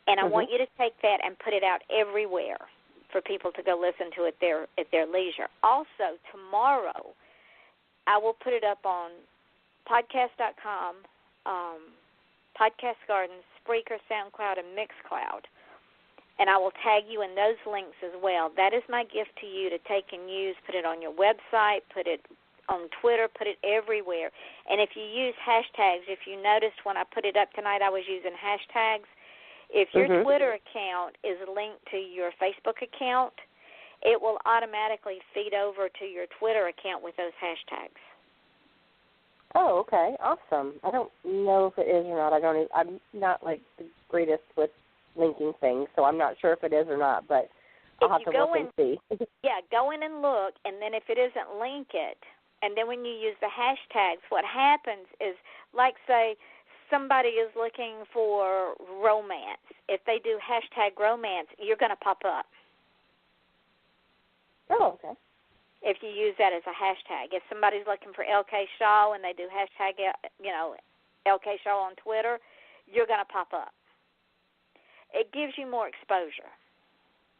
And I want you to take that and put it out everywhere. for people to go listen to at their leisure. Also, tomorrow, I will put it up on podcast.com, Podcast Gardens, Spreaker, SoundCloud, and Mixcloud. And I will tag you in those links as well. That is my gift to you to take and use. Put it on your website, put it on Twitter, put it everywhere. And if you use hashtags, if you noticed when I put it up tonight, I was using hashtags. If your Twitter account is linked to your Facebook account, it will automatically feed over to your Twitter account with those hashtags. Oh, okay, awesome. I don't know if it is or not. I'm not like the greatest with linking things, so I'm not sure if it is or not. But I'll have to look and see. Yeah, go in and look, and then if it isn't, link it. And then when you use the hashtags, what happens is, like, say, somebody is looking for romance. If they do hashtag romance, you're going to pop up. Oh, okay. If you use that as a hashtag. If somebody's looking for LK Shaw and they do hashtag, LK Shaw on Twitter, you're going to pop up. It gives you more exposure.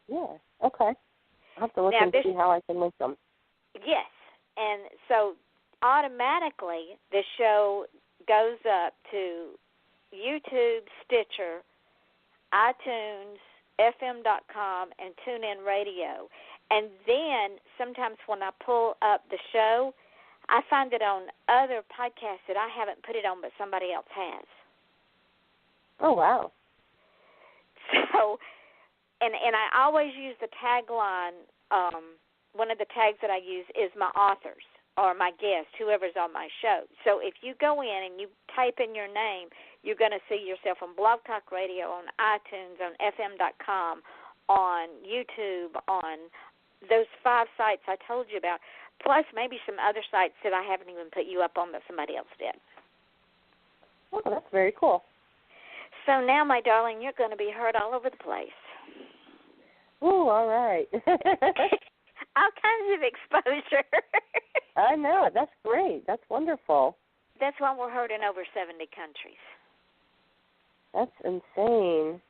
Yeah, okay. I'll have to look and see how I can link them. Yes. And so automatically the show goes up to YouTube, Stitcher, iTunes, FM.com, and TuneIn Radio. And then sometimes when I pull up the show, I find it on other podcasts that I haven't put it on but somebody else has. Oh, wow. So, and I always use the tagline, one of the tags that I use is my authors or my guests, whoever's on my show. So if you go in and you type in your name, you're going to see yourself on Blog Talk Radio, on iTunes, on FM.com, on YouTube, on those 5 sites I told you about, plus maybe some other sites that I haven't even put you up on that somebody else did. Oh, that's very cool. So now, my darling, you're going to be heard all over the place. Ooh, all right. All kinds of exposure. I know. That's great. That's wonderful. That's why we're heard in over 70 countries. That's insane.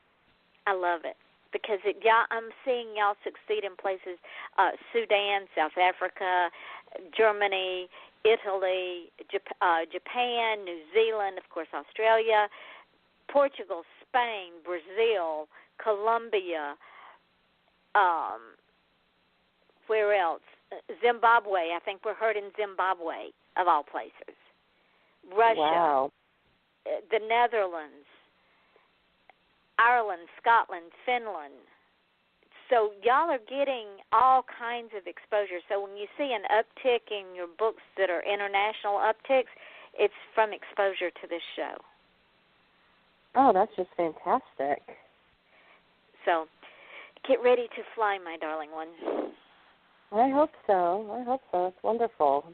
I love it. Because I'm seeing y'all succeed in places, Sudan, South Africa, Germany, Italy, Japan, New Zealand, of course, Australia, Portugal, Spain, Brazil, Colombia, where else? Zimbabwe. I think we're heard in Zimbabwe, of all places. Russia, wow. The Netherlands, Ireland, Scotland, Finland. So y'all are getting all kinds of exposure. So when you see an uptick in your books that are international upticks, it's from exposure to this show. Oh, that's just fantastic. So get ready to fly, my darling one. I hope so. It's wonderful.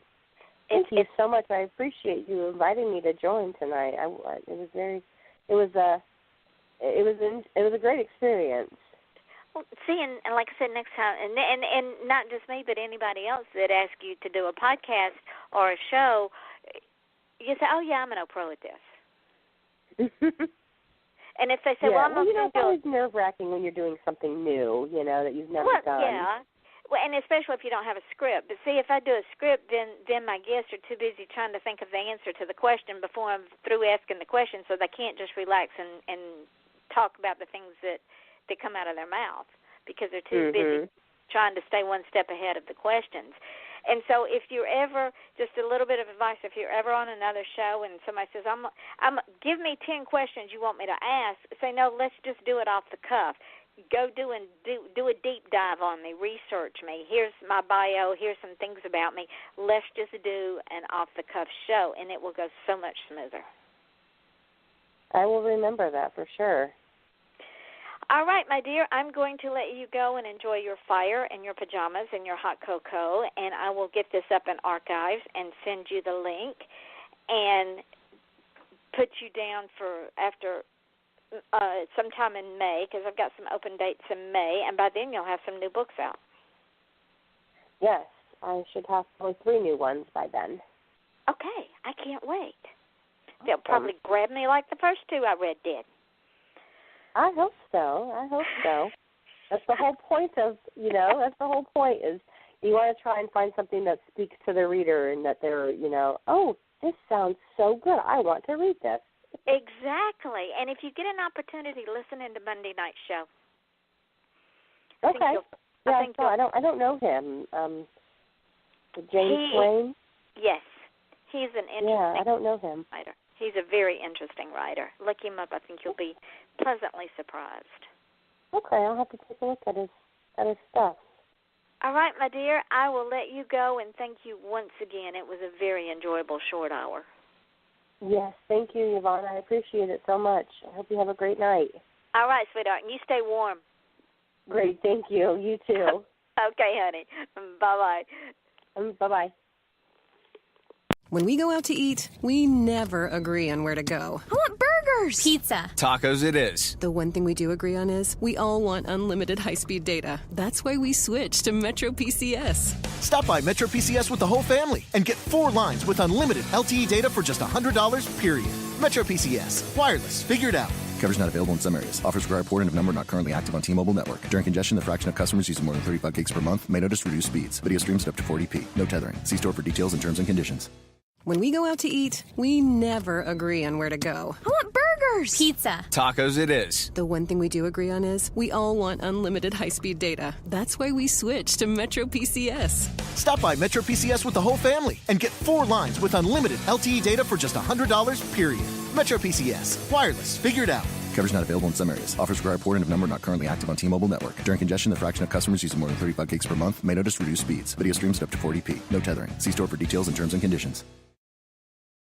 Thank you so much. I appreciate you inviting me to join tonight. It was a great experience. Well, see, and like I said, next time, and not just me, but anybody else that asks you to do a podcast or a show, you say, "Oh yeah, I'm an pro at this." And if they say, "Well, I'm not going to do it," it's always nerve-wracking when you're doing something new, that you've never done. Yeah. Well, and especially if you don't have a script. But see, if I do a script, then my guests are too busy trying to think of the answer to the question before I'm through asking the question, so they can't just relax and talk about the things that come out of their mouth because they're too busy trying to stay one step ahead of the questions. And so if you're ever, just a little bit of advice, if you're ever on another show and somebody says, give me 10 questions you want me to ask, say, no, let's just do it off the cuff. Go do a deep dive on me, research me. Here's my bio. Here's some things about me. Let's just do an off-the-cuff show, and it will go so much smoother. I will remember that for sure. All right, my dear, I'm going to let you go and enjoy your fire and your pajamas and your hot cocoa, and I will get this up in archives and send you the link and put you down for after sometime in May, because I've got some open dates in May, and by then you'll have some new books out. Yes, I should have probably 3 new ones by then. Okay, I can't wait. They'll probably grab me like the first 2 I read did. I hope so. That's the whole point of, that's the whole point is you want to try and find something that speaks to the reader and that they're, oh, this sounds so good. I want to read this. Exactly. And if you get an opportunity, listen into Monday Night Show. Okay. I don't know him. James Swain? Yes. He's an interesting I don't know him. writer. He's a very interesting writer. Look him up. I think you'll be pleasantly surprised. Okay, I'll have to take a look at his stuff. All right, my dear, I will let you go, and thank you once again. It was a very enjoyable short hour. Yes, thank you, Yvonne. I appreciate it so much. I hope you have a great night. All right, sweetheart, and you stay warm. Great, thank you. You too. Okay, honey. Bye-bye. Bye-bye. When we go out to eat, we never agree on where to go. I want burgers. Pizza. Tacos it is. The one thing we do agree on is we all want unlimited high-speed data. That's why we switched to Metro PCS. Stop by Metro PCS with the whole family and get 4 lines with unlimited LTE data for just $100, period. Metro PCS. Wireless. Figured out. Coverage not available in some areas. Offers require port of number not currently active on T-Mobile network. During congestion, the fraction of customers using more than 35 gigs per month may notice reduced speeds. Video streams at up to 40p. No tethering. See store for details and terms and conditions. When we go out to eat, we never agree on where to go. I want burgers. Pizza. Tacos it is. The one thing we do agree on is we all want unlimited high-speed data. That's why we switched to Metro PCS. Stop by Metro PCS with the whole family and get 4 lines with unlimited LTE data for just $100, period. Metro PCS. Wireless. Figured out. Coverage not available in some areas. Offers require port of number not currently active on T-Mobile network. During congestion, the fraction of customers using more than 35 gigs per month may notice reduced speeds. Video streams at up to 40p. No tethering. See store for details and terms and conditions.